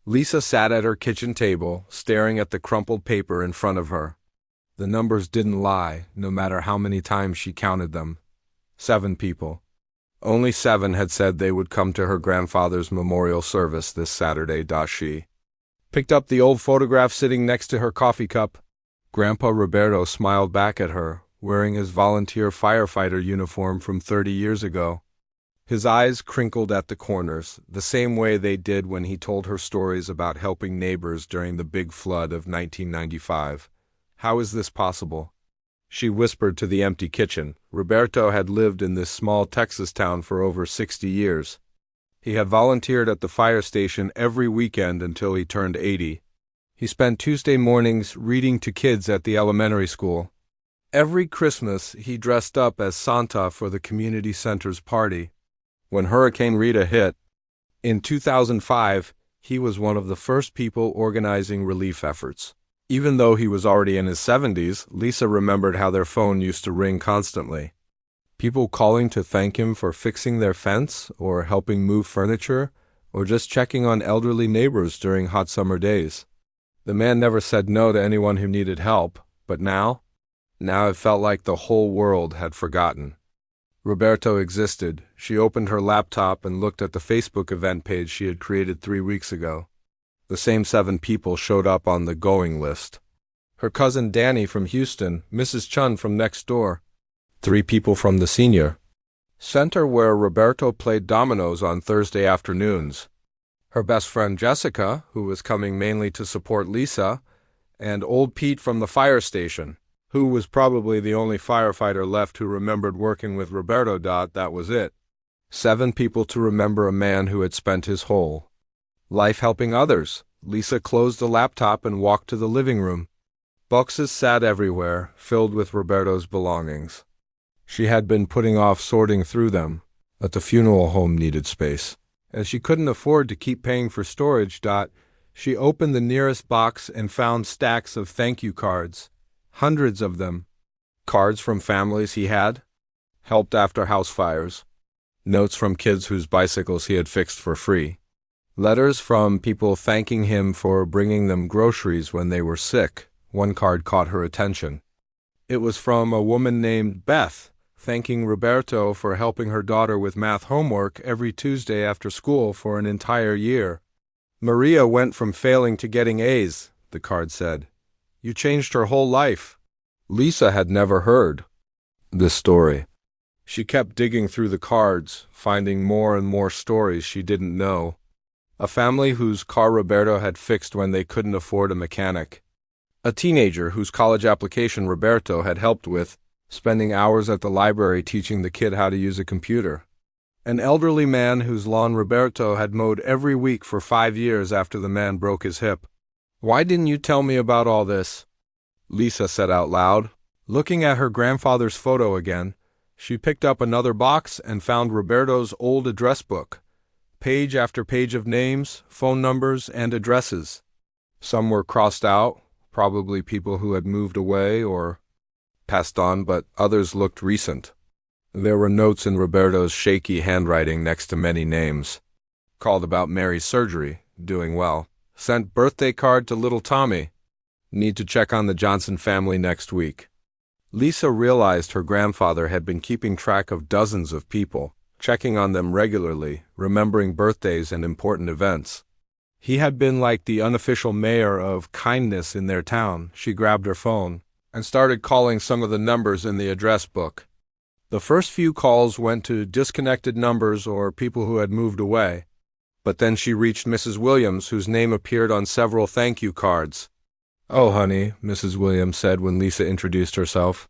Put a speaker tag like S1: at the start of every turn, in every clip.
S1: Lisa sat at her kitchen table, staring at the crumpled paper in front of her. The numbers didn't lie, no matter how many times she counted them. 7 people. Only 7 had said they would come to her grandfather's memorial service this Saturday. She picked up the old photograph sitting next to her coffee cup. Grandpa Roberto smiled back at her, wearing his volunteer firefighter uniform from 30 years ago. His eyes crinkled at the corners, the same way they did when he told her stories about helping neighbors during the big flood of 1995. How is this possible? She whispered to the empty kitchen. Roberto had lived in this small Texas town for over 60 years. He had volunteered at the fire station every weekend until he turned 80. He spent Tuesday mornings reading to kids at the elementary school. Every Christmas, he dressed up as Santa for the community center's party. When Hurricane Rita hit, in 2005, he was one of the first people organizing relief efforts. Even though he was already in his 70s, Lisa remembered how their phone used to ring constantly. People calling to thank him for fixing their fence, or helping move furniture, or just checking on elderly neighbors during hot summer days. The man never said no to anyone who needed help, but now it felt like the whole world had forgotten. Roberto existed. She opened her laptop and looked at the Facebook event page she had created 3 weeks ago. The same 7 people showed up on the going list. Her cousin Danny from Houston, Mrs. Chun from next door, 3 people from the senior center where Roberto played dominoes on Thursday afternoons, her best friend Jessica, who was coming mainly to support Lisa, and old Pete from the fire station, who was probably the only firefighter left who remembered working with Roberto. That was it. 7 people to remember a man who had spent his whole life helping others. Lisa closed the laptop and walked to the living room. Boxes sat everywhere, filled with Roberto's belongings. She had been putting off sorting through them, but the funeral home needed space. As she couldn't afford to keep paying for storage. She opened the nearest box and found stacks of thank you cards. Hundreds of them. Cards from families he had helped after house fires. Notes from kids whose bicycles he had fixed for free. Letters from people thanking him for bringing them groceries when they were sick. One card caught her attention. It was from a woman named Beth, thanking Roberto for helping her daughter with math homework every Tuesday after school for an entire year. Maria went from failing to getting A's, the card said. You changed her whole life. Lisa had never heard this story. She kept digging through the cards, finding more and more stories she didn't know. A family whose car Roberto had fixed when they couldn't afford a mechanic. A teenager whose college application Roberto had helped with, spending hours at the library teaching the kid how to use a computer. An elderly man whose lawn Roberto had mowed every week for 5 years after the man broke his hip. Why didn't you tell me about all this? Lisa said out loud. Looking at her grandfather's photo again, she picked up another box and found Roberto's old address book. Page after page of names, phone numbers, and addresses. Some were crossed out, probably people who had moved away or passed on, but others looked recent. There were notes in Roberto's shaky handwriting next to many names. Called about Mary's surgery, doing well. Sent birthday card to little Tommy. Need to check on the Johnson family next week. Lisa realized her grandfather had been keeping track of dozens of people, checking on them regularly, remembering birthdays and important events. He had been like the unofficial mayor of kindness in their town. She grabbed her phone and started calling some of the numbers in the address book. The first few calls went to disconnected numbers or people who had moved away. But then she reached Mrs. Williams, whose name appeared on several thank you cards. Oh, honey, Mrs. Williams said when Lisa introduced herself.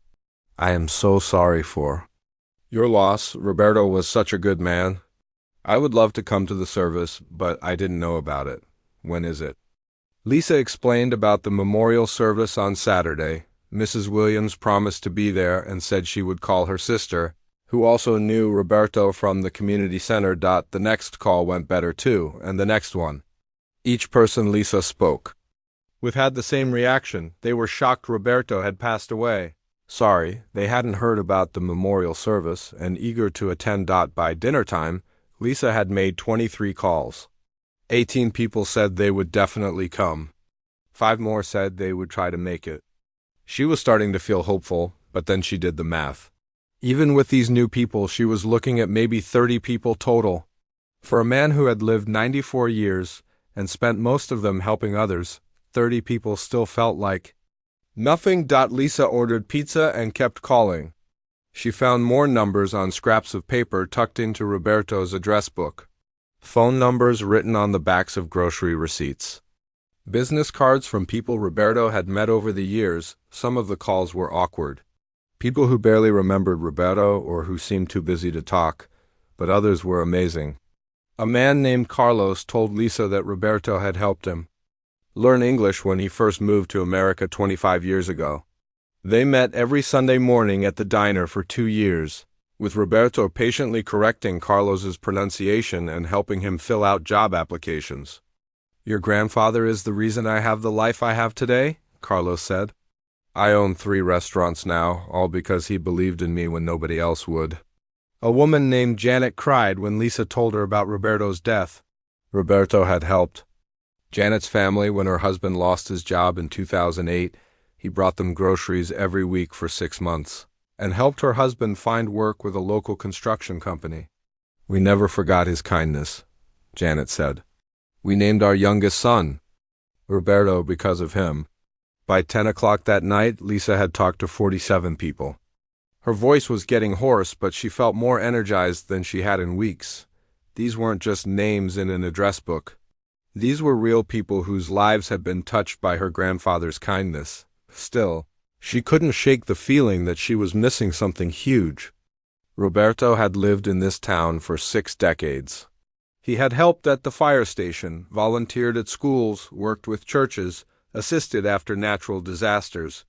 S1: I am so sorry for your loss. Roberto was such a good man. I would love to come to the service, but I didn't know about it. When is it? Lisa explained about the memorial service on Saturday. Mrs. Williams promised to be there and said she would call her sister, who also knew Roberto from the community center. The next call went better too, and the next one. Each person Lisa spoke with had the same reaction. They were shocked Roberto had passed away. Sorry, they hadn't heard about the memorial service, and eager to attend. By dinner time, Lisa had made 23 calls. 18 people said they would definitely come. 5 more said they would try to make it. She was starting to feel hopeful, but then she did the math. Even with these new people, she was looking at maybe 30 people total. For a man who had lived 94 years and spent most of them helping others, 30 people still felt like nothing. Lisa ordered pizza and kept calling. She found more numbers on scraps of paper tucked into Roberto's address book. Phone numbers written on the backs of grocery receipts. Business cards from people Roberto had met over the years. Some of the calls were awkward. People who barely remembered Roberto or who seemed too busy to talk, but others were amazing. A man named Carlos told Lisa that Roberto had helped him learn English when he first moved to America 25 years ago. They met every Sunday morning at the diner for 2 years, with Roberto patiently correcting Carlos's pronunciation and helping him fill out job applications. "Your grandfather is the reason I have the life I have today," Carlos said. "I own 3 restaurants now, all because he believed in me when nobody else would." A woman named Janet cried when Lisa told her about Roberto's death. Roberto had helped Janet's family when her husband lost his job in 2008. He brought them groceries every week for 6 months and helped her husband find work with a local construction company. "We never forgot his kindness," Janet said. "We named our youngest son Roberto because of him." By 10 o'clock that night, Lisa had talked to 47 people. Her voice was getting hoarse, but she felt more energized than she had in weeks. These weren't just names in an address book. These were real people whose lives had been touched by her grandfather's kindness. Still, she couldn't shake the feeling that she was missing something huge. Roberto had lived in this town for 6 decades. He had helped at the fire station, volunteered at schools, worked with churches, assisted after natural disasters.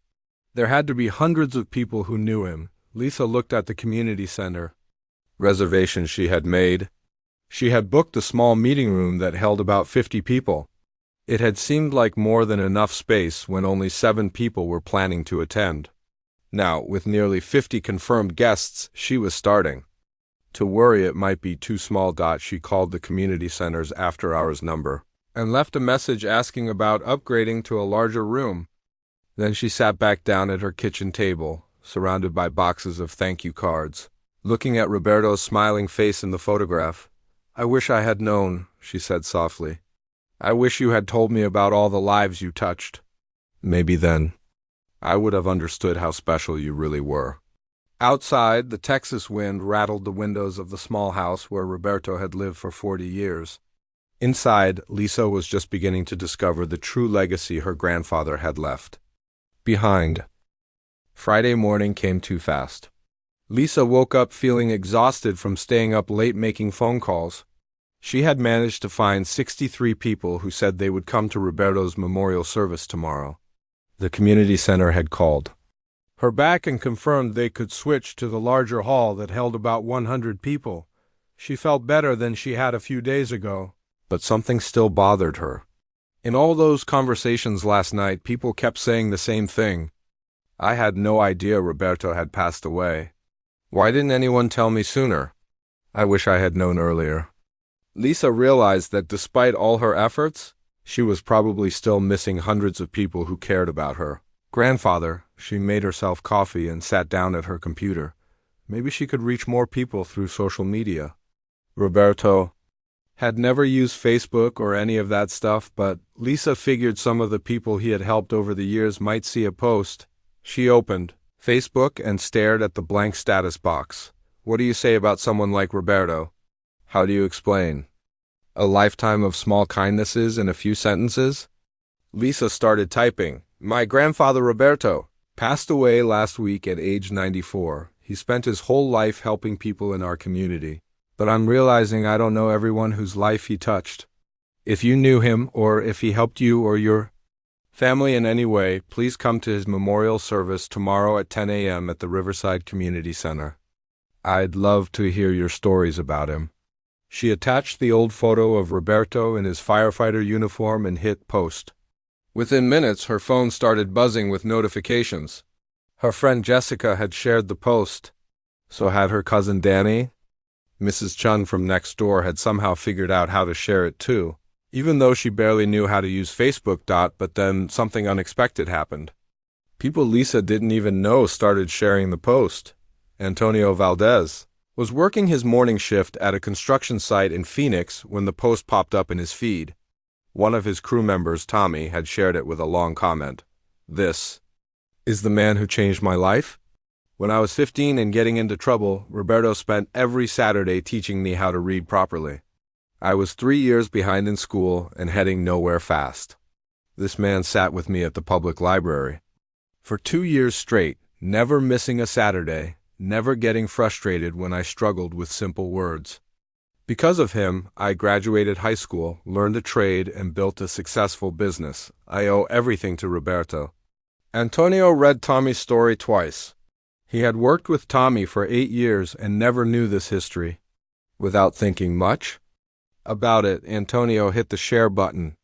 S1: There had to be hundreds of people who knew him. Lisa looked at the community center reservations she had made. She had booked a small meeting room that held about 50 people. It had seemed like more than enough space when only 7 people were planning to attend. Now, with nearly 50 confirmed guests, she was starting to worry it might be too small. She called the community center's after-hours number and left a message asking about upgrading to a larger room. Then she sat back down at her kitchen table, surrounded by boxes of thank you cards, looking at Roberto's smiling face in the photograph. "I wish I had known," she said softly. "I wish you had told me about all the lives you touched. Maybe then I would have understood how special you really were." Outside, the Texas wind rattled the windows of the small house where Roberto had lived for 40 years. Inside, Lisa was just beginning to discover the true legacy her grandfather had left behind. Friday morning came too fast. Lisa woke up feeling exhausted from staying up late making phone calls. She had managed to find 63 people who said they would come to Roberto's memorial service tomorrow. The community center had called her back and confirmed they could switch to the larger hall that held about 100 people. She felt better than she had a few days ago, but something still bothered her. In all those conversations last night, people kept saying the same thing. "I had no idea Roberto had passed away. Why didn't anyone tell me sooner? I wish I had known earlier." Lisa realized that despite all her efforts, she was probably still missing hundreds of people who cared about her grandfather. She made herself coffee and sat down at her computer. Maybe she could reach more people through social media. Roberto had never used Facebook or any of that stuff, but Lisa figured some of the people he had helped over the years might see a post. She opened Facebook and stared at the blank status box. What do you say about someone like Roberto? How do you explain a lifetime of small kindnesses in a few sentences? Lisa started typing. "My grandfather Roberto passed away last week at age 94. He spent his whole life helping people in our community. But I'm realizing I don't know everyone whose life he touched. If you knew him, or if he helped you or your family in any way, please come to his memorial service tomorrow at 10 a.m. at the Riverside Community Center. I'd love to hear your stories about him." She attached the old photo of Roberto in his firefighter uniform and hit post. Within minutes, her phone started buzzing with notifications. Her friend Jessica had shared the post. So had her cousin Danny. Mrs. Chun from next door had somehow figured out how to share it too. even though she barely knew how to use Facebook. But then something unexpected happened. People Lisa didn't even know started sharing the post. Antonio Valdez was working his morning shift at a construction site in Phoenix when the post popped up in his feed. One of his crew members, Tommy, had shared it with a long comment. "This is the man who changed my life." When I was 15 and getting into trouble, Roberto spent every Saturday teaching me how to read properly. I was 3 years behind in school and heading nowhere fast. This man sat with me at the public library for 2 years straight, never missing a Saturday, never getting frustrated when I struggled with simple words. Because of him, I graduated high school, learned a trade, and built a successful business. I owe everything to Roberto. Antonio read Tommy's story twice. He had worked with Tommy for 8 years and never knew this history. Without thinking much about it, Antonio hit the share button.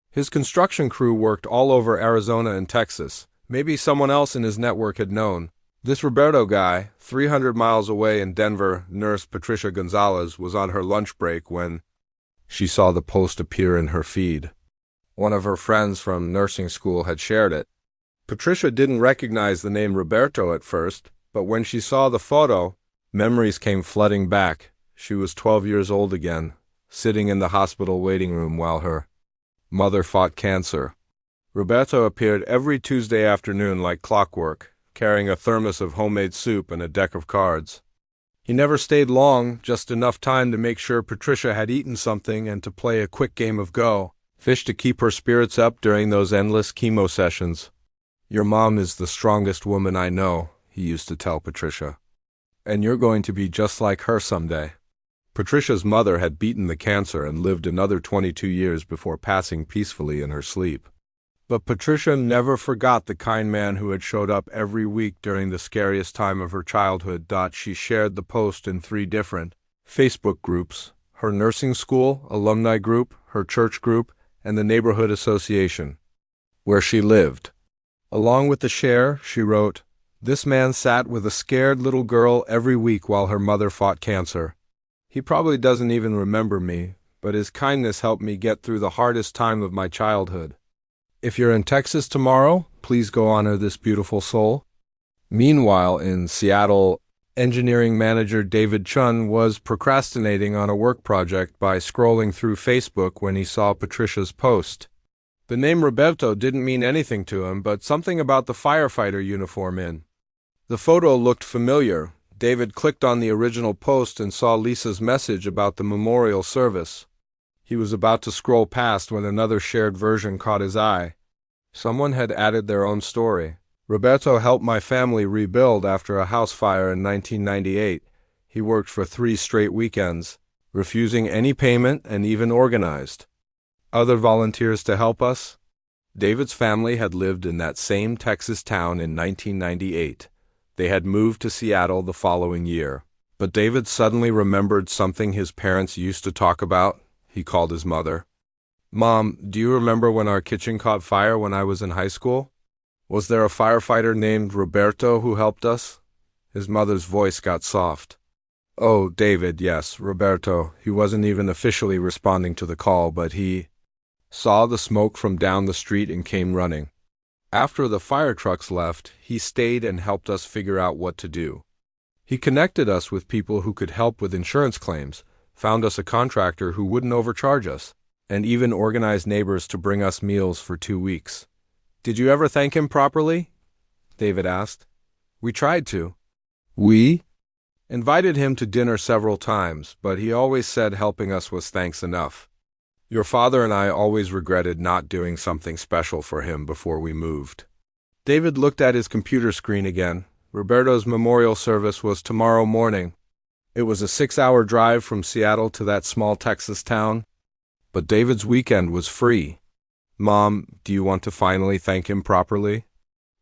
S1: His construction crew worked all over Arizona and Texas. Maybe someone else in his network had known. This Roberto guy, 300 miles away in Denver, nurse Patricia Gonzalez, was on her lunch break when she saw the post appear in her feed. One of her friends from nursing school had shared it. Patricia didn't recognize the name Roberto at first, but when she saw the photo, memories came flooding back. She was 12 years old again, sitting in the hospital waiting room while her mother fought cancer. Roberto appeared every Tuesday afternoon like clockwork, carrying a thermos of homemade soup and a deck of cards. He never stayed long, just enough time to make sure Patricia had eaten something and to play a quick game of Go, fish to keep her spirits up during those endless chemo sessions. "Your mom is the strongest woman I know," he used to tell Patricia. "And you're going to be just like her someday." Patricia's mother had beaten the cancer and lived another 22 years before passing peacefully in her sleep. But Patricia never forgot the kind man who had showed up every week during the scariest time of her childhood. She shared the post in 3 different Facebook groups: her nursing school alumni group, her church group, and the neighborhood association where she lived. Along with the share, she wrote, "This man sat with a scared little girl every week while her mother fought cancer. He probably doesn't even remember me, but his kindness helped me get through the hardest time of my childhood. If you're in Texas tomorrow, please go honor this beautiful soul." Meanwhile, in Seattle, engineering manager David Chun was procrastinating on a work project by scrolling through Facebook when he saw Patricia's post. The name Roberto didn't mean anything to him, but something about the firefighter uniform in the photo looked familiar. David clicked on the original post and saw Lisa's message about the memorial service. He was about to scroll past when another shared version caught his eye. Someone had added their own story. "Roberto helped my family rebuild after a house fire in 1998. He worked for 3 straight weekends, refusing any payment and even organized other volunteers to help us." David's family had lived in that same Texas town in 1998. They had moved to Seattle the following year. But David suddenly remembered something his parents used to talk about. He called his mother. "Mom, do you remember when our kitchen caught fire when I was in high school? Was there a firefighter named Roberto who helped us?" His mother's voice got soft. "Oh, David, yes, Roberto. He wasn't even officially responding to the call, but he saw the smoke from down the street and came running. After the fire trucks left, he stayed and helped us figure out what to do. He connected us with people who could help with insurance claims, found us a contractor who wouldn't overcharge us, and even organized neighbors to bring us meals for 2 weeks. Did you ever thank him properly?" David asked. "We tried to. We invited him to dinner several times, but he always said helping us was thanks enough. Your father and I always regretted not doing something special for him before we moved." David looked at his computer screen again. Roberto's memorial service was tomorrow morning. It was a 6-hour drive from Seattle to that small Texas town. But David's weekend was free. "Mom, do you want to finally thank him properly?"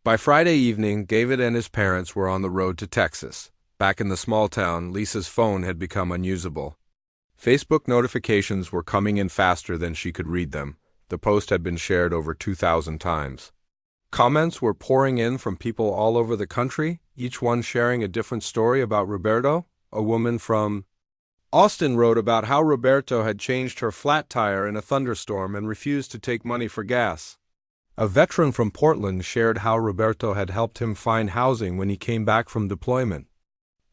S1: By Friday evening, David and his parents were on the road to Texas. Back in the small town, Lisa's phone had become unusable. Facebook notifications were coming in faster than she could read them. The post had been shared over 2,000 times. Comments were pouring in from people all over the country, each one sharing a different story about Roberto. A woman from Austin wrote about how Roberto had changed her flat tire in a thunderstorm and refused to take money for gas. A veteran from Portland shared how Roberto had helped him find housing when he came back from deployment.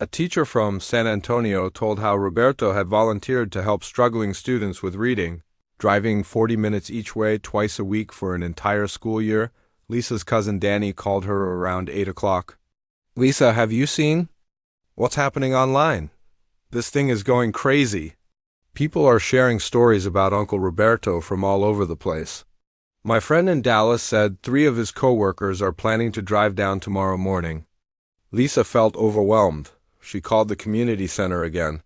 S1: A teacher from San Antonio told how Roberto had volunteered to help struggling students with reading, driving 40 minutes each way twice a week for an entire school year. Lisa's cousin Danny called her around 8 o'clock. "Lisa, have you seen what's happening online? This thing is going crazy. People are sharing stories about Uncle Roberto from all over the place. My friend in Dallas said 3 of his coworkers are planning to drive down tomorrow morning." Lisa felt overwhelmed. She called the community center again.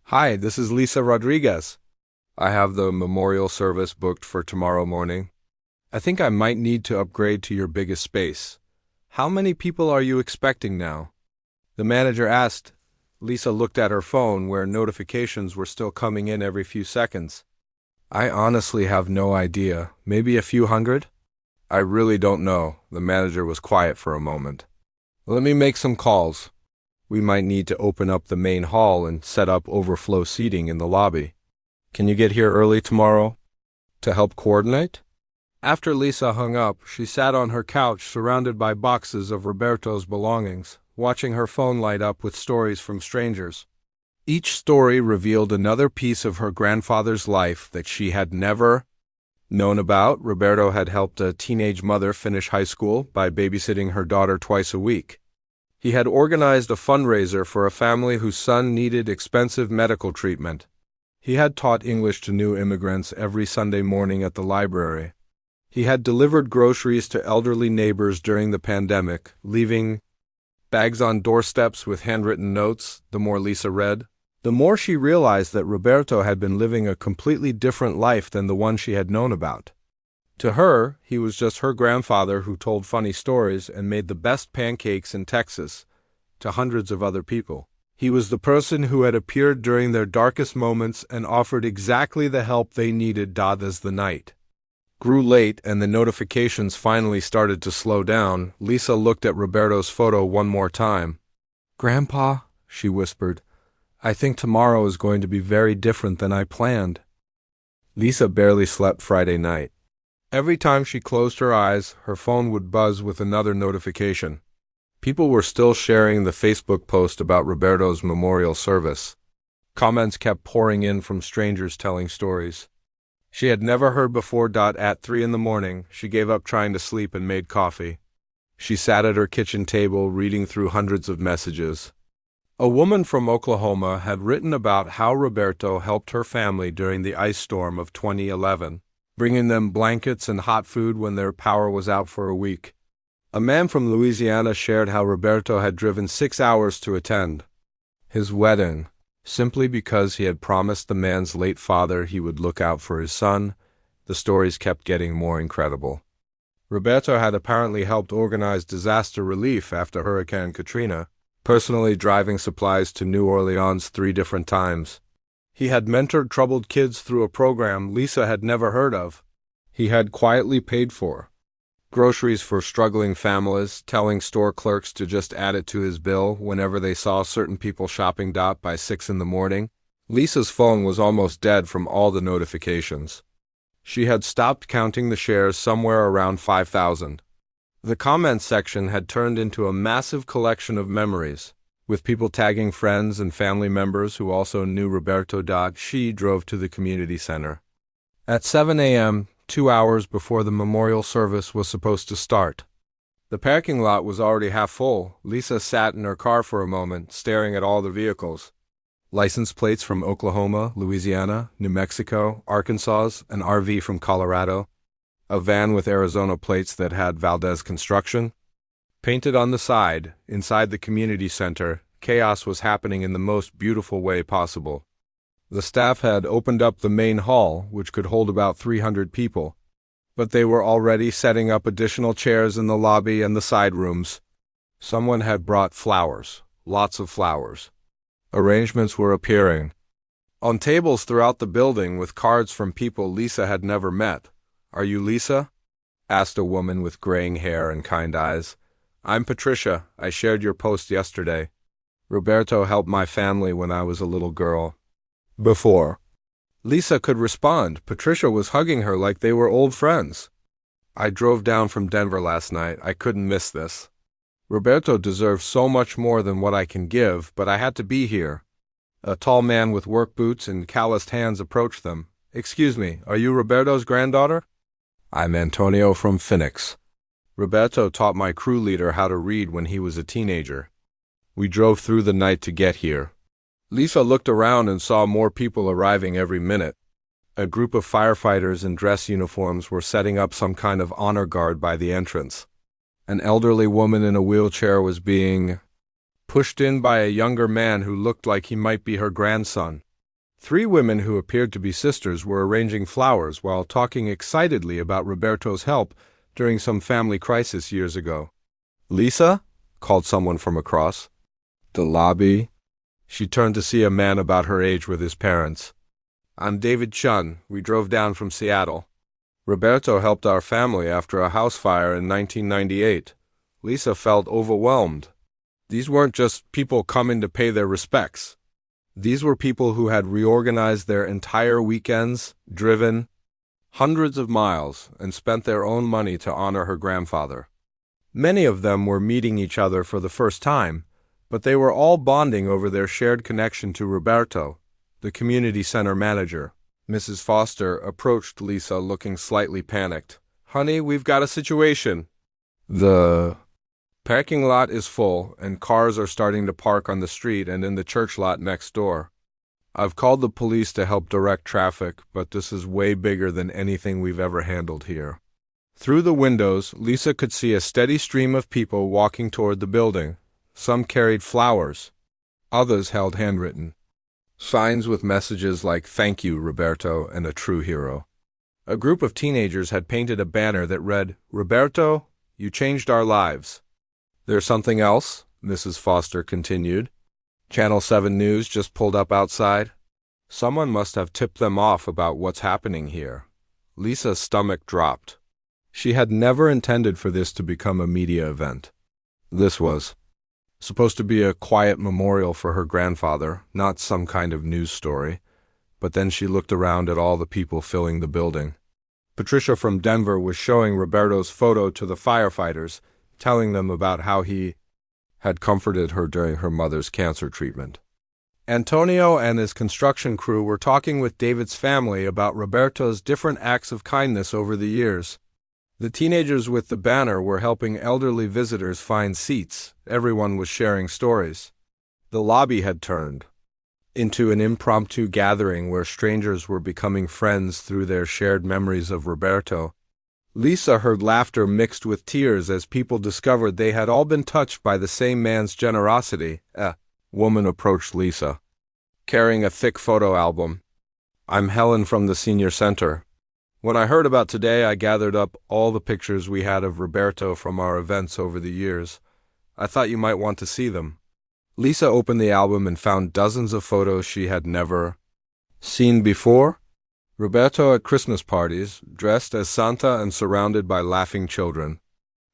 S1: "Hi, this is Lisa Rodriguez. I have the memorial service booked for tomorrow morning. I think I might need to upgrade to your biggest space. How many people are you expecting now?" The manager asked. Lisa looked at her phone where notifications were still coming in every few seconds. "I honestly have no idea. Maybe a few hundred?" "I really don't know." The manager was quiet for a moment. "Let me make some calls. We might need to open up the main hall and set up overflow seating in the lobby. Can you get here early tomorrow to help coordinate?" After Lisa hung up, she sat on her couch surrounded by boxes of Roberto's belongings, watching her phone light up with stories from strangers. Each story revealed another piece of her grandfather's life that she had never known about. Roberto had helped a teenage mother finish high school by babysitting her daughter twice a week. He had organized a fundraiser for a family whose son needed expensive medical treatment. He had taught English to new immigrants every Sunday morning at the library. He had delivered groceries to elderly neighbors during the pandemic, leaving bags on doorsteps with handwritten notes. The more Lisa read, the more she realized that Roberto had been living a completely different life than the one she had known about. To her, he was just her grandfather who told funny stories and made the best pancakes in Texas. To hundreds of other people, he was the person who had appeared during their darkest moments and offered exactly the help they needed. As the night grew late and the notifications finally started to slow down, Lisa looked at Roberto's photo one more time. "Grandpa," she whispered, "I think tomorrow is going to be very different than I planned." Lisa barely slept Friday night. Every time she closed her eyes, her phone would buzz with another notification. People were still sharing the Facebook post about Roberto's memorial service. Comments kept pouring in from strangers telling stories she had never heard before. At 3 in the morning, she gave up trying to sleep and made coffee. She sat at her kitchen table reading through hundreds of messages. A woman from Oklahoma had written about how Roberto helped her family during the ice storm of 2011, bringing them blankets and hot food when their power was out for a week. A man from Louisiana shared how Roberto had driven 6 hours to attend his wedding, simply because he had promised the man's late father he would look out for his son. The stories kept getting more incredible. Roberto had apparently helped organize disaster relief after Hurricane Katrina, personally driving supplies to New Orleans 3 different times. He had mentored troubled kids through a program Lisa had never heard of. He had quietly paid for groceries for struggling families, telling store clerks to just add it to his bill whenever they saw certain people shopping. By 6 in the morning, Lisa's phone was almost dead from all the notifications. She had stopped counting the shares somewhere around 5,000. The comments section had turned into a massive collection of memories, with people tagging friends and family members who also knew Roberto. She drove to the community center at 7 a.m., 2 hours before the memorial service was supposed to start. The parking lot was already half full. Lisa sat in her car for a moment, staring at all the vehicles. License plates from Oklahoma, Louisiana, New Mexico, Arkansas, an RV from Colorado, a van with Arizona plates that had Valdez Construction painted on the side. Inside the community center, chaos was happening in the most beautiful way possible. The staff had opened up the main hall, which could hold about 300 people, but they were already setting up additional chairs in the lobby and the side rooms. Someone had brought flowers, lots of flowers. Arrangements were appearing on tables throughout the building with cards from people Lisa had never met. "Are you Lisa?" asked a woman with graying hair and kind eyes. "I'm Patricia. I shared your post yesterday. Roberto helped my family when I was a little girl. Before Lisa could respond, Patricia was hugging her like they were old friends. I drove down from Denver last night. I couldn't miss this. Roberto deserves so much more than what I can give, but I had to be here. A tall man with work boots and calloused hands approached them. Excuse me, are you Roberto's granddaughter? I'm Antonio from Phoenix. Roberto taught my crew leader how to read when he was a teenager. We drove through the night to get here. Lisa looked around and saw more people arriving every minute. A group of firefighters in dress uniforms were setting up some kind of honor guard by the entrance. An elderly woman in a wheelchair was being pushed in by a younger man who looked like he might be her grandson. 3 women who appeared to be sisters were arranging flowers while talking excitedly about Roberto's help during some family crisis years ago. Lisa? Called someone from across the lobby. She turned to see a man about her age with his parents. I'm David Chun. We drove down from Seattle. Roberto helped our family after a house fire in 1998. Lisa felt overwhelmed. These weren't just people coming to pay their respects. These were people who had reorganized their entire weekends, driven hundreds of miles, and spent their own money to honor her grandfather. Many of them were meeting each other for the first time, but they were all bonding over their shared connection to Roberto, the community center manager. Mrs. Foster approached Lisa looking slightly panicked. Honey, we've got a situation. The parking lot is full, and cars are starting to park on the street and in the church lot next door. I've called the police to help direct traffic, but this is way bigger than anything we've ever handled here. Through the windows, Lisa could see a steady stream of people walking toward the building. Some carried flowers. Others held handwritten signs with messages like "Thank you, Roberto," and "A true hero." A group of teenagers had painted a banner that read, "Roberto, you changed our lives." There's something else, Mrs. Foster continued. Channel 7 News just pulled up outside. Someone must have tipped them off about what's happening here. Lisa's stomach dropped. She had never intended for this to become a media event. This was supposed to be a quiet memorial for her grandfather, not some kind of news story. But then she looked around at all the people filling the building. Patricia from Denver was showing Roberto's photo to the firefighters, telling them about how he had comforted her during her mother's cancer treatment. Antonio and his construction crew were talking with David's family about Roberto's different acts of kindness over the years. The teenagers with the banner were helping elderly visitors find seats. Everyone was sharing stories. The lobby had turned into an impromptu gathering where strangers were becoming friends through their shared memories of Roberto. Lisa heard laughter mixed with tears as people discovered they had all been touched by the same man's generosity. A woman approached Lisa, carrying a thick photo album. I'm Helen from the senior center. When I heard about today, I gathered up all the pictures we had of Roberto from our events over the years. I thought you might want to see them. Lisa opened the album and found dozens of photos she had never seen before. Roberto at Christmas parties, dressed as Santa and surrounded by laughing children.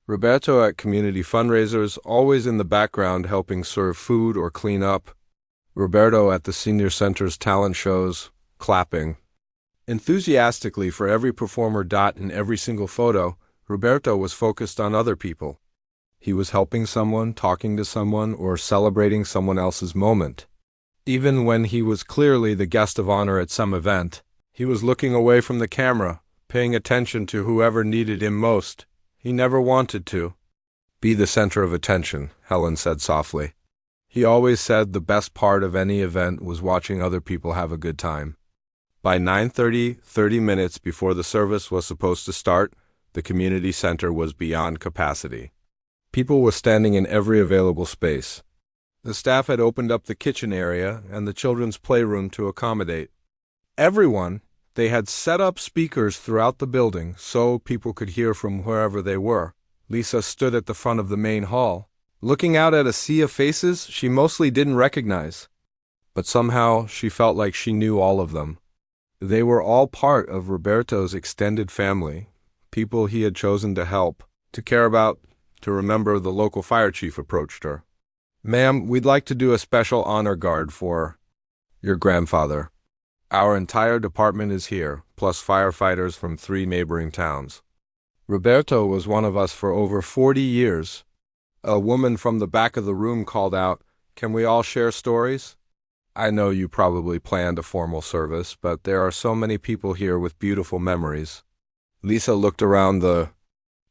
S1: Roberto at community fundraisers, always in the background helping serve food or clean up. Roberto at the senior center's talent shows, clapping enthusiastically for every performer. In every single photo, Roberto was focused on other people. He was helping someone, talking to someone, or celebrating someone else's moment. Even when he was clearly the guest of honor at some event, he was looking away from the camera, paying attention to whoever needed him most. He never wanted to be the center of attention, Helen said softly. He always said the best part of any event was watching other people have a good time. By 9:30, 30 minutes before the service was supposed to start, the community center was beyond capacity. People were standing in every available space. The staff had opened up the kitchen area and the children's playroom to accommodate everyone. They had set up speakers throughout the building so people could hear from wherever they were. Lisa stood at the front of the main hall, looking out at a sea of faces she mostly didn't recognize. But somehow she felt like she knew all of them. They were all part of Roberto's extended family, people he had chosen to help, to care about, to remember. The local fire chief approached her. Ma'am, we'd like to do a special honor guard for your grandfather. Our entire department is here, plus firefighters from 3 neighboring towns. Roberto was one of us for over 40 years. A woman from the back of the room called out, "Can we all share stories?" I know you probably planned a formal service, but there are so many people here with beautiful memories. Lisa looked around the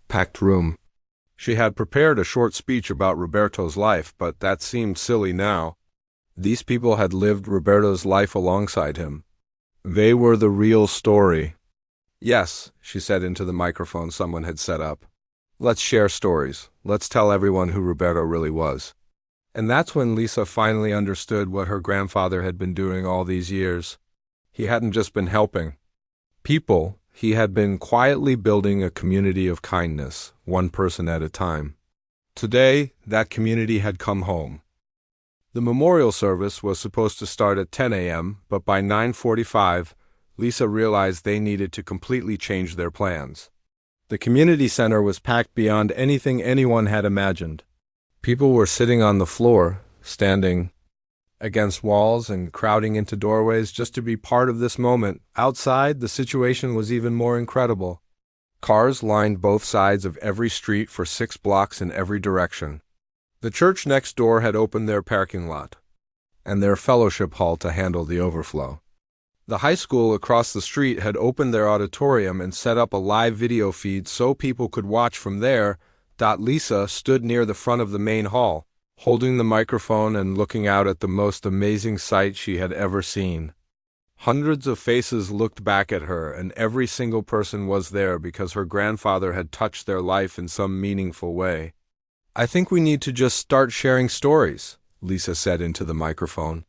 S1: packed room. She had prepared a short speech about Roberto's life, but that seemed silly now. These people had lived Roberto's life alongside him. They were the real story. "Yes," she said into the microphone someone had set up. "Let's share stories. Let's tell everyone who Roberto really was." And that's when Lisa finally understood what her grandfather had been doing all these years. He hadn't just been helping people, he had been quietly building a community of kindness, one person at a time. Today, that community had come home. The memorial service was supposed to start at 10 a.m., but by 9:45, Lisa realized they needed to completely change their plans. The community center was packed beyond anything anyone had imagined. People were sitting on the floor, standing against walls and crowding into doorways just to be part of this moment. Outside, the situation was even more incredible. Cars lined both sides of every street for 6 blocks in every direction. The church next door had opened their parking lot and their fellowship hall to handle the overflow. The high school across the street had opened their auditorium and set up a live video feed so people could watch from there. Lisa stood near the front of the main hall, holding the microphone and looking out at the most amazing sight she had ever seen. Hundreds of faces looked back at her, and every single person was there because her grandfather had touched their life in some meaningful way. "I think we need to just start sharing stories," Lisa said into the microphone.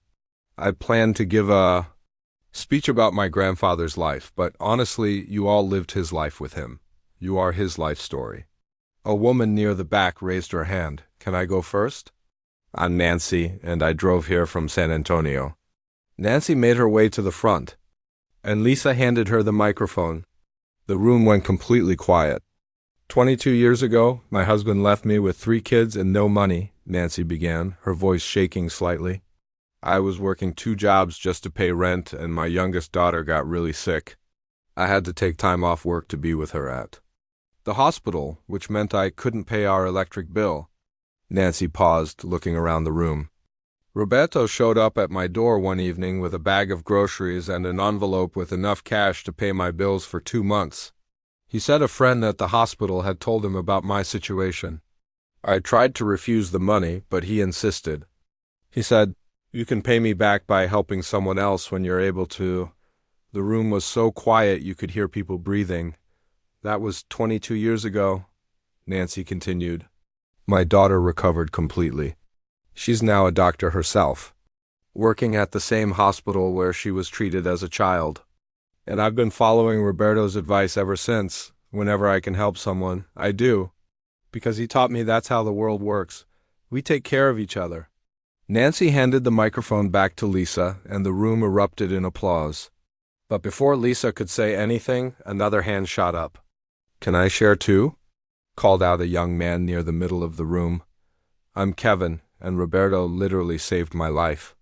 S1: "I planned to give a speech about my grandfather's life, but honestly, you all lived his life with him. You are his life story." A woman near the back raised her hand. "Can I go first?" "I'm Nancy, and I drove here from San Antonio." Nancy made her way to the front, and Lisa handed her the microphone. The room went completely quiet. 22 years ago, my husband left me with 3 kids and no money," Nancy began, her voice shaking slightly. "I was working 2 jobs just to pay rent, and my youngest daughter got really sick. I had to take time off work to be with her at the hospital, which meant I couldn't pay our electric bill." Nancy paused, looking around the room. "Roberto showed up at my door one evening with a bag of groceries and an envelope with enough cash to pay my bills for 2 months. He said a friend at the hospital had told him about my situation. I tried to refuse the money, but he insisted. He said, 'You can pay me back by helping someone else when you're able to.' The room was so quiet you could hear people breathing. That was 22 years ago," Nancy continued. "My daughter recovered completely. She's now a doctor herself, working at the same hospital where she was treated as a child. And I've been following Roberto's advice ever since. Whenever I can help someone, I do. Because he taught me that's how the world works. We take care of each other." Nancy handed the microphone back to Lisa, and the room erupted in applause. But before Lisa could say anything, another hand shot up. "Can I share too?" called out a young man near the middle of the room. "I'm Kevin, and Roberto literally saved my life."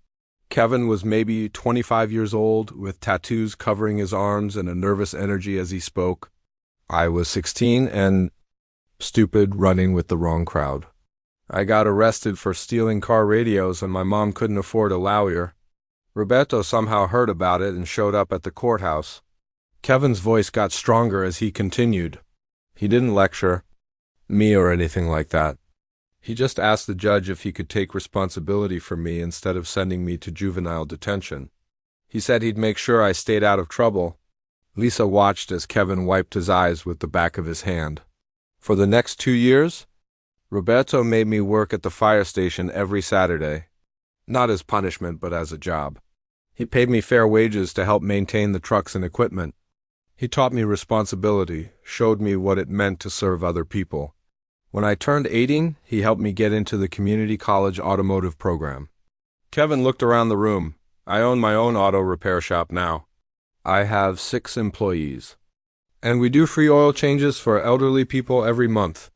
S1: Kevin was maybe 25 years old, with tattoos covering his arms and a nervous energy as he spoke. "I was 16 and stupid, running with the wrong crowd. I got arrested for stealing car radios and my mom couldn't afford a lawyer. Roberto somehow heard about it and showed up at the courthouse." Kevin's voice got stronger as he continued. "He didn't lecture me or anything like that. He just asked the judge if he could take responsibility for me instead of sending me to juvenile detention. He said he'd make sure I stayed out of trouble." Lisa watched as Kevin wiped his eyes with the back of his hand. "For the next 2 years, Roberto made me work at the fire station every Saturday. Not as punishment, but as a job. He paid me fair wages to help maintain the trucks and equipment. He taught me responsibility, showed me what it meant to serve other people. When I turned 18, he helped me get into the community college automotive program." Kevin looked around the room. "I own my own auto repair shop now. I have 6 employees. And we do free oil changes for elderly people every month.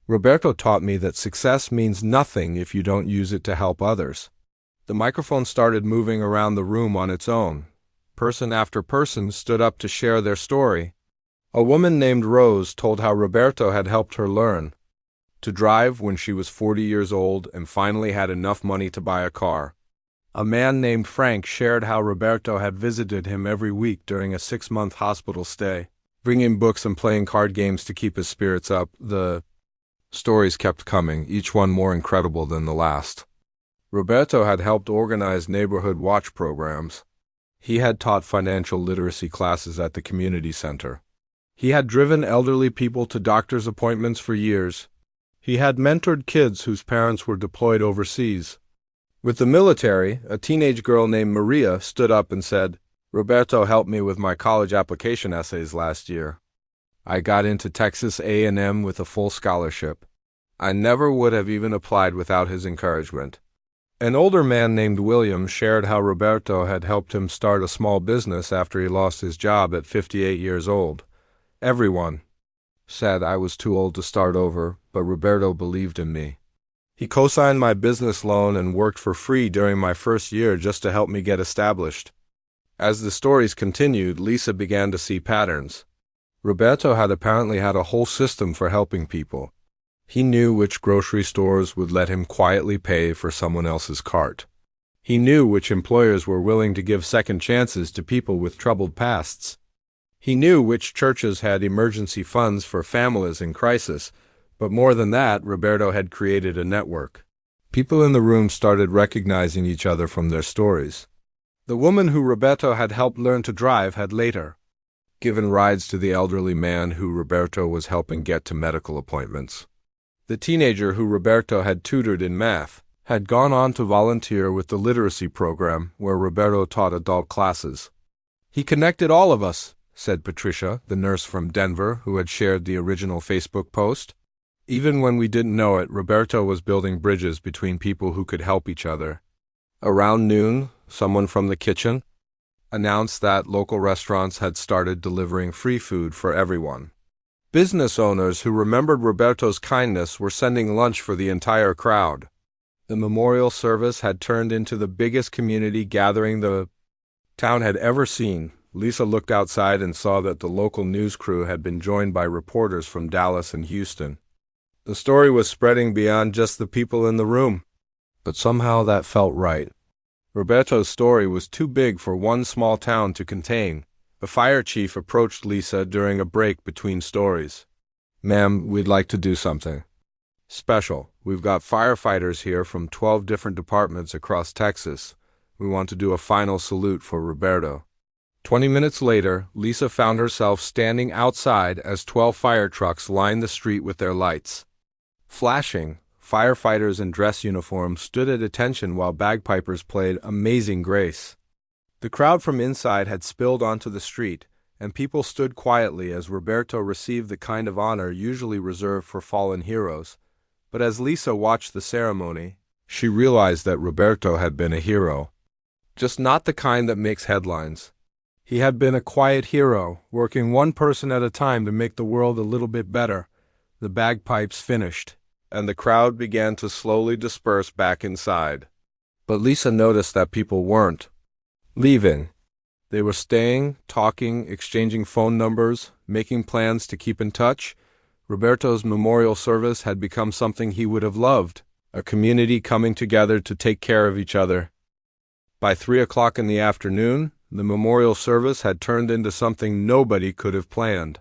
S1: Roberto taught me that success means nothing if you don't use it to help others." The microphone started moving around the room on its own. person after person stood up to share their story. A woman named Rose told how Roberto had helped her learn to drive when she was 40 years old and finally had enough money to buy a car. A man named Frank shared how Roberto had visited him every week during a 6-month hospital stay, bringing books and playing card games to keep his spirits up. The stories kept coming, each one more incredible than the last. Roberto had helped organize neighborhood watch programs. He had taught financial literacy classes at the community center. He had driven elderly people to doctor's appointments for years. He had mentored kids whose parents were deployed overseas. With the military, a teenage girl named Maria stood up and said, "Roberto helped me with my college application essays last year. I got into Texas A&M with a full scholarship. I never would have even applied without his encouragement." An older man named William shared how Roberto had helped him start a small business after he lost his job at 58 years old. Everyone said I was too old to start over, but Roberto believed in me. He co-signed my business loan and worked for free during my first year just to help me get established. As the stories continued, Lisa began to see patterns. Roberto had apparently had a whole system for helping people. He knew which grocery stores would let him quietly pay for someone else's cart. He knew which employers were willing to give second chances to people with troubled pasts. He knew which churches had emergency funds for families in crisis, but more than that, Roberto had created a network. People in the room started recognizing each other from their stories. The woman who Roberto had helped learn to drive had later given rides to the elderly man who Roberto was helping get to medical appointments. The teenager who Roberto had tutored in math had gone on to volunteer with the literacy program where Roberto taught adult classes. "He connected all of us," said Patricia, the nurse from Denver who had shared the original Facebook post. Even when we didn't know it, Roberto was building bridges between people who could help each other. Around noon, someone from the kitchen announced that local restaurants had started delivering free food for everyone. Business owners who remembered Roberto's kindness were sending lunch for the entire crowd. The memorial service had turned into the biggest community gathering the town had ever seen. Lisa looked outside and saw that the local news crew had been joined by reporters from Dallas and Houston. The story was spreading beyond just the people in the room. But somehow that felt right. Roberto's story was too big for one small town to contain. The fire chief approached Lisa during a break between stories. "Ma'am, we'd like to do something special. We've got firefighters here from 12 different departments across Texas. We want to do a final salute for Roberto." 20 minutes later, Lisa found herself standing outside as 12 fire trucks lined the street with their lights flashing. Firefighters in dress uniforms stood at attention while bagpipers played Amazing Grace. The crowd from inside had spilled onto the street, and people stood quietly as Roberto received the kind of honor usually reserved for fallen heroes. But as Lisa watched the ceremony, she realized that Roberto had been a hero. Just not the kind that makes headlines. He had been a quiet hero, working one person at a time to make the world a little bit better. The bagpipes finished, and the crowd began to slowly disperse back inside. But Lisa noticed that people weren't leaving. They were staying, talking, exchanging phone numbers, making plans to keep in touch. Roberto's memorial service had become something he would have loved, a community coming together to take care of each other. By 3 o'clock in the afternoon, the memorial service had turned into something nobody could have planned.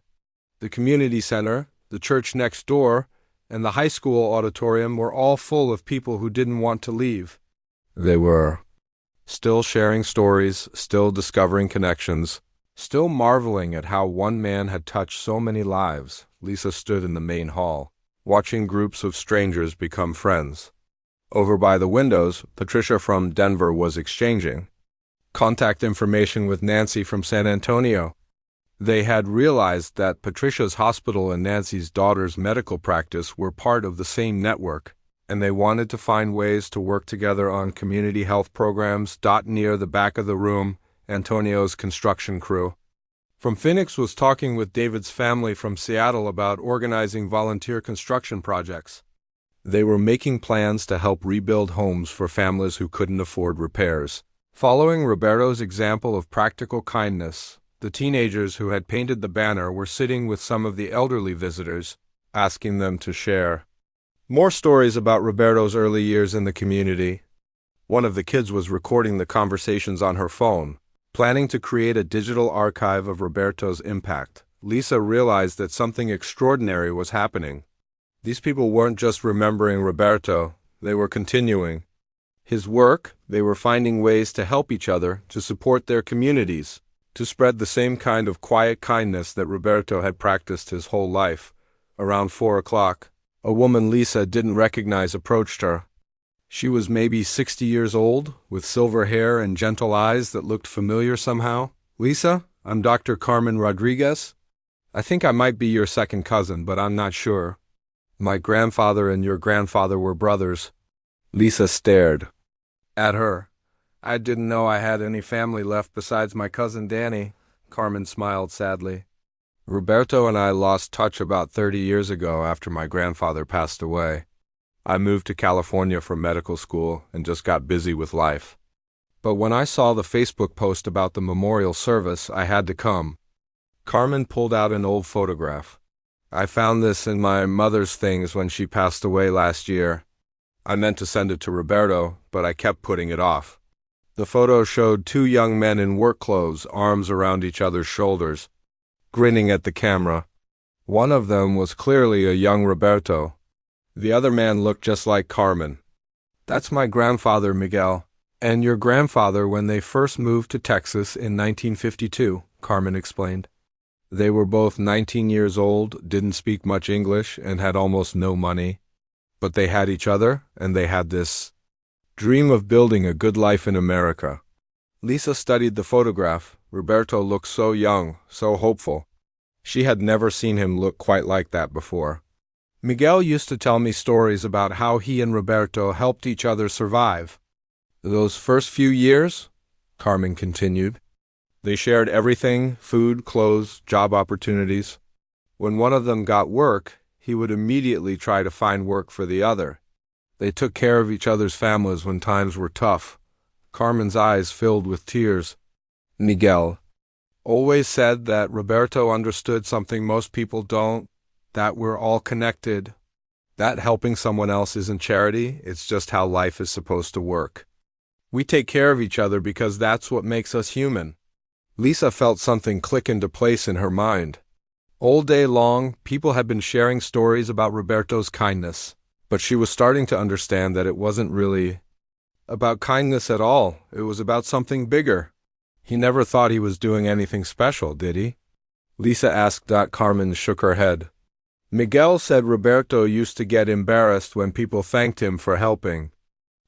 S1: The community center, the church next door, and the high school auditorium were all full of people who didn't want to leave. They were still sharing stories, still discovering connections, still marveling at how one man had touched so many lives. Lisa stood in the main hall, watching groups of strangers become friends. Over by the windows, Patricia from Denver was exchanging contact information with Nancy from San Antonio. They had realized that Patricia's hospital and Nancy's daughter's medical practice were part of the same network, and they wanted to find ways to work together on community health programs. Near the back of the room, Antonio's construction crew from Phoenix was talking with David's family from Seattle about organizing volunteer construction projects. They were making plans to help rebuild homes for families who couldn't afford repairs. Following Roberto's example of practical kindness, the teenagers who had painted the banner were sitting with some of the elderly visitors, asking them to share more stories about Roberto's early years in the community. One of the kids was recording the conversations on her phone, planning to create a digital archive of Roberto's impact. Lisa realized that something extraordinary was happening. These people weren't just remembering Roberto, they were continuing his work. They were finding ways to help each other, to support their communities, to spread the same kind of quiet kindness that Roberto had practiced his whole life. Around 4 o'clock, a woman Lisa didn't recognize approached her. She was maybe 60 years old, with silver hair and gentle eyes that looked familiar somehow. "Lisa, I'm Dr. Carmen Rodriguez. I think I might be your second cousin, but I'm not sure. My grandfather and your grandfather were brothers." Lisa stared at her. "I didn't know I had any family left besides my cousin Danny," Carmen smiled sadly. "Roberto and I lost touch about 30 years ago after my grandfather passed away. I moved to California for medical school and just got busy with life. But when I saw the Facebook post about the memorial service, I had to come." Carmen pulled out an old photograph. "I found this in my mother's things when she passed away last year. I meant to send it to Roberto, but I kept putting it off." The photo showed two young men in work clothes, arms around each other's shoulders, grinning at the camera. One of them was clearly a young Roberto. The other man looked just like Carmen. "That's my grandfather, Miguel, and your grandfather when they first moved to Texas in 1952, Carmen explained. They were both 19 years old, didn't speak much English, and had almost no money. But they had each other, and they had this dream of building a good life in America." Lisa studied the photograph. Roberto looked so young, so hopeful. She had never seen him look quite like that before. "Miguel used to tell me stories about how he and Roberto helped each other survive. Those first few years," Carmen continued, "they shared everything: food, clothes, job opportunities. When one of them got work, he would immediately try to find work for the other. They took care of each other's families when times were tough." Carmen's eyes filled with tears. "Miguel always said that Roberto understood something most people don't, that we're all connected. That helping someone else isn't charity, it's just how life is supposed to work. We take care of each other because that's what makes us human." Lisa felt something click into place in her mind. All day long, people had been sharing stories about Roberto's kindness, but she was starting to understand that it wasn't really about kindness at all. It was about something bigger. "He never thought he was doing anything special, did he?" Lisa asked. Carmen shook her head. "Miguel said Roberto used to get embarrassed when people thanked him for helping.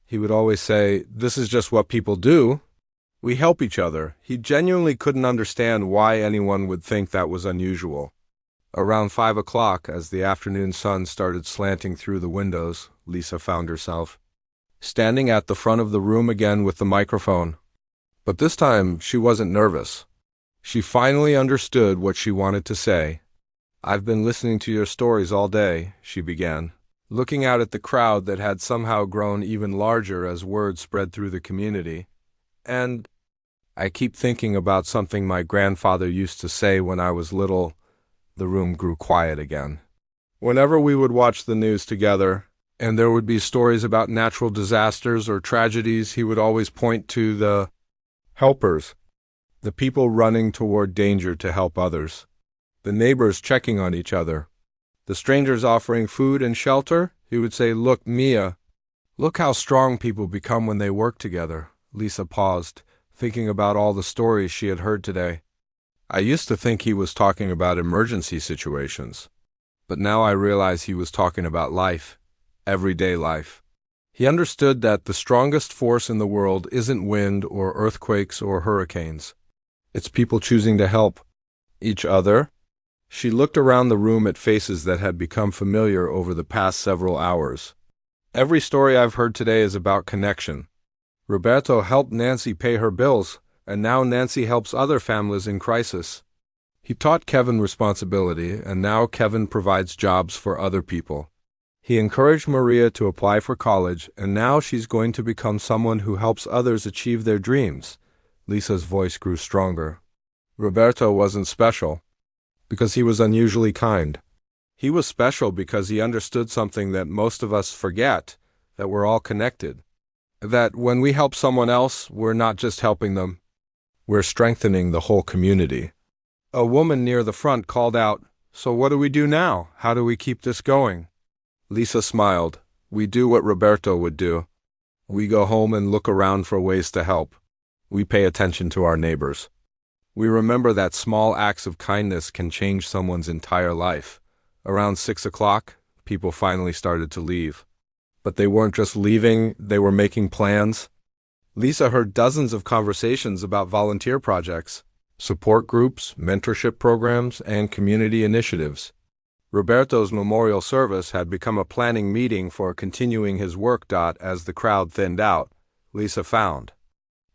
S1: He would always say, 'This is just what people do. We help each other.' He genuinely couldn't understand why anyone would think that was unusual." Around 5 o'clock, as the afternoon sun started slanting through the windows, Lisa found herself standing at the front of the room again with the microphone. But this time, she wasn't nervous. She finally understood what she wanted to say. "I've been listening to your stories all day," she began, looking out at the crowd that had somehow grown even larger as word spread through the community. "And I keep thinking about something my grandfather used to say when I was little." The room grew quiet again. "Whenever we would watch the news together, and there would be stories about natural disasters or tragedies, he would always point to the helpers, the people running toward danger to help others, the neighbors checking on each other, the strangers offering food and shelter. He would say, 'Look, Mia, look how strong people become when they work together.'" Lisa paused, thinking about all the stories she had heard today. "I used to think he was talking about emergency situations, but now I realize he was talking about life, everyday life. He understood that the strongest force in the world isn't wind or earthquakes or hurricanes. It's people choosing to help each other." She looked around the room at faces that had become familiar over the past several hours. "Every story I've heard today is about connection. Roberto helped Nancy pay her bills, and now Nancy helps other families in crisis. He taught Kevin responsibility, and now Kevin provides jobs for other people. He encouraged Maria to apply for college, and now she's going to become someone who helps others achieve their dreams. Lisa's voice grew stronger. Roberto wasn't special because he was unusually kind. He was special because he understood something that most of us forget, that we're all connected. That when we help someone else, we're not just helping them, we're strengthening the whole community. A woman near the front called out, "So what do we do now? How do we keep this going?" Lisa smiled. "We do what Roberto would do. We go home and look around for ways to help. We pay attention to our neighbors. We remember that small acts of kindness can change someone's entire life." Around 6 o'clock, people finally started to leave. But they weren't just leaving, they were making plans. Lisa heard dozens of conversations about volunteer projects, support groups, mentorship programs, and community initiatives. Roberto's memorial service had become a planning meeting for continuing his work. As the crowd thinned out, Lisa found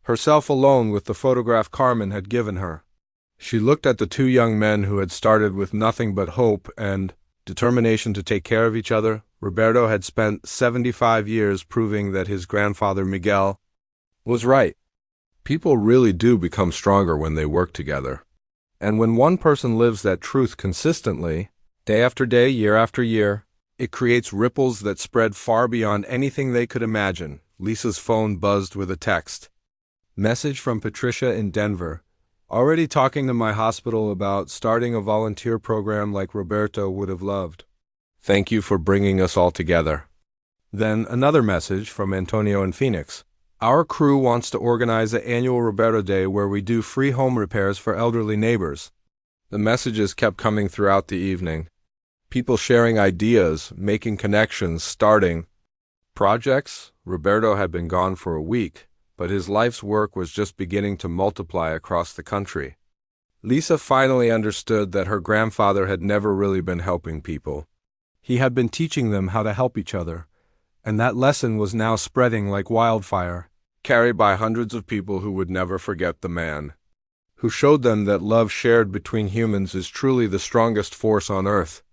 S1: herself alone with the photograph Carmen had given her. She looked at the two young men who had started with nothing but hope and determination to take care of each other. Roberto had spent 75 years proving that his grandfather Miguel was right. People really do become stronger when they work together. And when one person lives that truth consistently, day after day, year after year, it creates ripples that spread far beyond anything they could imagine. Lisa's phone buzzed with a text. Message from Patricia in Denver. Already talking to my hospital about starting a volunteer program like Roberto would have loved. Thank you for bringing us all together. Then another message from Antonio in Phoenix. Our crew wants to organize an annual Roberto Day where we do free home repairs for elderly neighbors. The messages kept coming throughout the evening. People sharing ideas, making connections, starting projects. Roberto had been gone for a week, but his life's work was just beginning to multiply across the country. Lisa finally understood that her grandfather had never really been helping people. He had been teaching them how to help each other, and that lesson was now spreading like wildfire, carried by hundreds of people who would never forget the man who showed them that love shared between humans is truly the strongest force on earth.